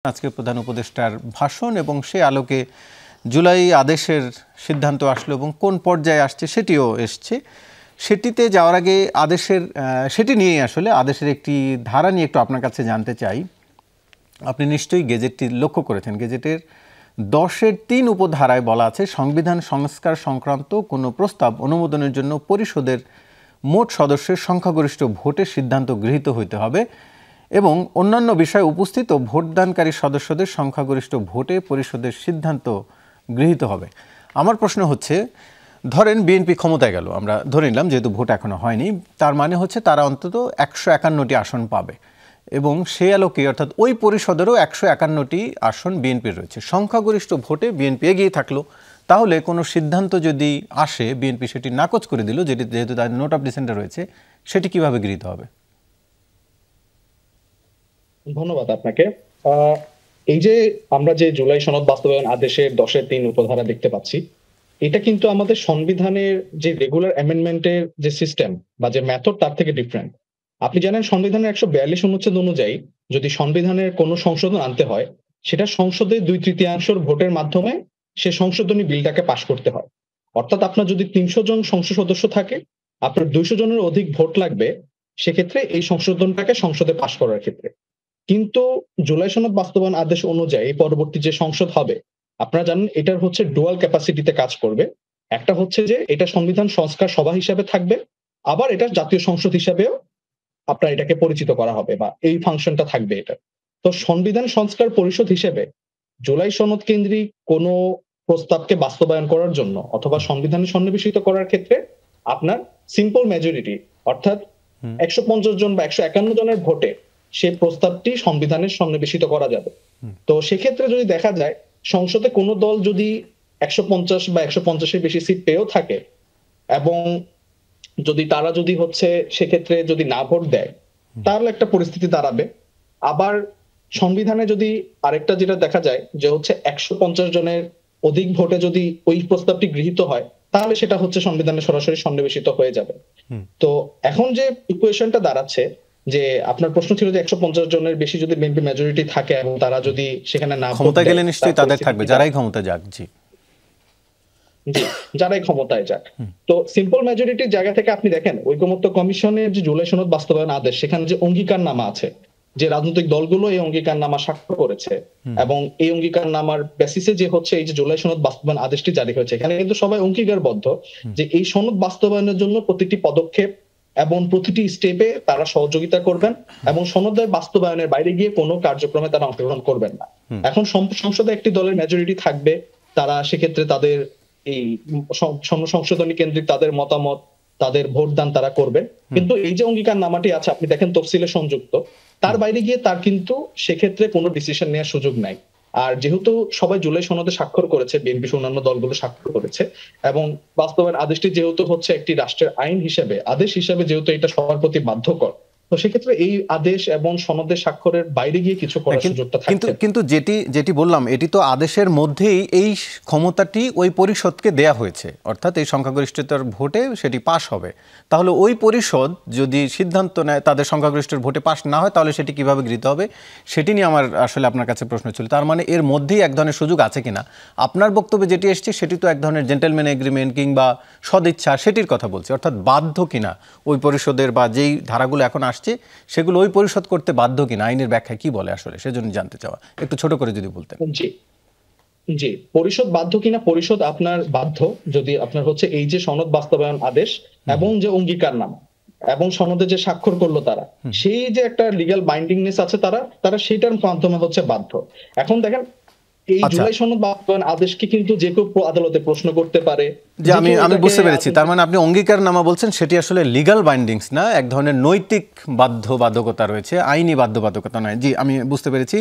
আজকে প্রধান উপদেষ্টার ভাষণ এবং সে আলোকে জুলাই আদেশের সিদ্ধান্ত আসলো এবং কোন পর্যায়ে আসছে সেটিও এসছে। সেটিতে যাওয়ার আগে আদেশের সেটি নিয়ে আসলে আদেশের একটি ধারা নিয়ে একটু আপনার কাছে জানতে চাই। আপনি নিশ্চয়ই গেজেটটি লক্ষ্য করেছেন। গেজেটের 10-3 উপধারায় বলা আছে, সংবিধান সংস্কার সংক্রান্ত কোনো প্রস্তাব অনুমোদনের জন্য পরিষদের মোট সদস্যের সংখ্যাগরিষ্ঠ ভোটে সিদ্ধান্ত গৃহীত হইতে হবে এবং অন্যান্য বিষয়ে উপস্থিত ও ভোটদানকারী সদস্যদের সংখ্যাগরিষ্ঠ ভোটে পরিষদের সিদ্ধান্ত গৃহীত হবে। আমার প্রশ্ন হচ্ছে, ধরেন বিএনপি ক্ষমতায় গেল, আমরা ধরে নিলাম যেহেতু ভোট এখনো হয়নি, তার মানে হচ্ছে তারা অন্তত 151টি আসন পাবে এবং সেই আলোকে অর্থাৎ ওই পরিষদেরও 151টি আসন বিএনপির রয়েছে। সংখ্যাগরিষ্ঠ ভোটে বিএনপি এগিয়ে থাকলো, তাহলে কোনো সিদ্ধান্ত যদি আসে বিএনপি সেটি নাকচ করে দিল, যেহেতু তার নোট অফ ডিসেন্টে রয়েছে, সেটি কিভাবে গৃহীত হবে? ধন্যবাদ আপনাকে। এই যে আমরা যে জুলাই সনদ বাস্তবায়ন আদেশের 10-3 উপধারা দেখতে পাচ্ছি, এটা কিন্তু আমাদের সংবিধানের যে রেগুলার অ্যামেন্ডমেন্টের যে সিস্টেম বা যে মেথড তার থেকে ডিফারেন্ট। আপনি জানেন সংবিধানের 142 অনুচ্ছেদ অনুযায়ী যদি সংবিধানের কোনো সংশোধন আনতে হয়, সেটা সংসদে 2/3 ভোটের মাধ্যমে সে সংশোধনী বিলটাকে পাশ করতে হয়। অর্থাৎ আপনার যদি 300 জন সংসদ সদস্য থাকে, আপনার 200 জনের অধিক ভোট লাগবে সেক্ষেত্রে এই সংশোধনটাকে সংসদে পাশ করার ক্ষেত্রে। কিন্তু জুলাই সনদ বাস্তবায়ন আদেশ অনুযায়ী পরবর্তী যে সংসদ হবে, আপনারা জানেন এটার হচ্ছে ডুয়াল ক্যাপাসিটিতে কাজ করবে। একটা হচ্ছে যে এটা সংবিধান সংস্কার সভা হিসাবে থাকবে, আবার এটা জাতীয় সংসদ হিসাবেও আপনার এটাকে পরিচিত করা হবে বা এই ফাংশনটা থাকবে এটা। তো সংবিধান সংস্কার পরিষদ হিসেবে জুলাই সনদ কেন্দ্রিক কোনো প্রস্তাবকে বাস্তবায়ন করার জন্য অথবা সংবিধানে সন্নিবেশিত করার ক্ষেত্রে আপনার সিম্পল মেজরিটি অর্থাৎ 150 জন বা 151 জনের ভোটে সে প্রস্তাবটি সংবিধানে সন্নিবেশিত করা যাবে। তো সেক্ষেত্রে যদি দেখা যায় সংসদে কোনো দল যদি 150 বা 150-এর বেশি সিট পেয়েও থাকে এবং যদি তারা যদি হচ্ছে সেক্ষেত্রে যদি না ভোট দেয়, তাহলে একটা পরিস্থিতি দাঁড়াবে। আবার সংবিধানে যদি আরেকটা যেটা দেখা যায় যে হচ্ছে 150 জনের অধিক ভোটে যদি ওই প্রস্তাবটি গৃহীত হয়, তাহলে সেটা হচ্ছে সংবিধানে সরাসরি সন্নিবেশিত হয়ে যাবে। তো এখন যে ইকুয়েশনটা দাঁড়াচ্ছে যে আপনার প্রশ্ন ছিল যে 150 জনের বেশি যদি বিএনপি মেজরিটি থাকে এবং তারা যদি সেখানে না ক্ষমতা গেলে নিশ্চয়ই তাদের থাকবে, যারাই ক্ষমতা যাক। জি, যারাই ক্ষমতায় যাক। তো সিম্পল মেজরিটির জায়গা থেকে আপনি দেখেন ঐকমত্য কমিশনের যে জুলাই সনদ বাস্তবায়ন আদেশ, সেখানে যে অঙ্গীকারনামা আছে, যে রাজনৈতিক দলগুলো এই অঙ্গীকারনামা স্বাক্ষর করেছে এবং এই অঙ্গীকারনামার বেসিসে যে হচ্ছে এই যে জুলাই সনদ বাস্তবায়ন আদেশটি জারি হয়েছে, এখানে কিন্তু সবাই অঙ্গীকারবদ্ধ যে এই সনদ বাস্তবায়নের জন্য প্রতিটি পদক্ষেপ এবং প্রতিটি স্টেপে তারা সহযোগিতা করবেন এবং সনদের বাস্তবায়নের বাইরে গিয়ে কোনো কার্যক্রমে তারা অংশগ্রহণ করবেন না। এখন সংসদে একটি দলের মেজরিটি থাকবে, তারা সেক্ষেত্রে তাদের এই সংশোধনী কেন্দ্রিক তাদের মতামত, তাদের ভোটদান তারা করবেন। কিন্তু এই যে অঙ্গীকারনামাটি আছে আপনি দেখেন তফসিলে সংযুক্ত, তার বাইরে গিয়ে তার কিন্তু সেক্ষেত্রে কোনো ডিসিশন নেওয়ার সুযোগ নাই। আর যেহেতু সবাই জুলাই সনদে স্বাক্ষর করেছে, বিএনপি অন্যান্য দলগুলো স্বাক্ষর করেছে এবং বাস্তবায়ন আদেশটি যেহেতু হচ্ছে একটি রাষ্ট্রের আইন হিসেবে, আদেশ হিসেবে যেহেতু এটা সবার প্রতি বাধ্যকর, তো সেক্ষেত্রে এই আদেশ এবং সনদের স্বাক্ষরের বাইরে গিয়ে কিছু করার সুযোগটা থাকছে। কিন্তু যেটি বললাম, এটি তো আদেশের মধ্যেই এই ক্ষমতাটি ওই পরিষদকে দেয়া হয়েছে, অর্থাৎ এই সংখ্যাগরিষ্ঠতার ভোটে সেটি পাশ হবে। তাহলে ওই পরিষদ যদি সিদ্ধান্ত নেয় তাদের সংখ্যাগরিষ্ঠের ভোটে পাশ না হয়, তাহলে সেটি কিভাবে গৃহীত হবে সেটি নিয়ে আমার আসলে আপনার কাছে প্রশ্ন ছিল। তার মানে এর মধ্যেই এক ধরনের সুযোগ আছে কিনা? আপনার বক্তব্যে যেটি এসছে সেটি তো এক ধরনের জেন্টেলম্যান এগ্রিমেন্ট কিংবা সদিচ্ছা, সেটির কথা বলছে, অর্থাৎ বাধ্য কিনা ওই পরিষদের বা যেই ধারাগুলো এখন আসছে সেগুলো ওই পরিষদ করতে বাধ্য কিনা, আইনের ব্যাখ্যা কি বলে আসলে সেজন্য জানতে চাওয়া। একটু ছোট করে যদি বলতেন। জি, পরিষদ বাধ্য কিনা, পরিষদ আপনার বাধ্য যদি আপনার হচ্ছে এই যে সনদ বাস্তবায়ন আদেশ এবং যে অঙ্গীকারনামা এবং সনদে যে স্বাক্ষর করলো তারা, সেই যে একটা লিগ্যাল বাইন্ডিংনেস আছে তারা সেটার মাধ্যমে হচ্ছে বাধ্য। এখন দেখেন এই জুলাই সনদ বাস্তবায়ন আদেশকে কিন্তু যে কেউ আদালতে প্রশ্ন করতে পারে। যে আমি বুঝতে পেরেছি, তার মানে আপনি অঙ্গীকারনামা বলছেন সেটি আসলে লিগ্যাল বাইন্ডিংস না, এক ধরনের নৈতিক বাধ্যবাধকতা রয়েছে, আইনি বাধ্যবাধকতা নয়। জি, আমি বুঝতে পেরেছি।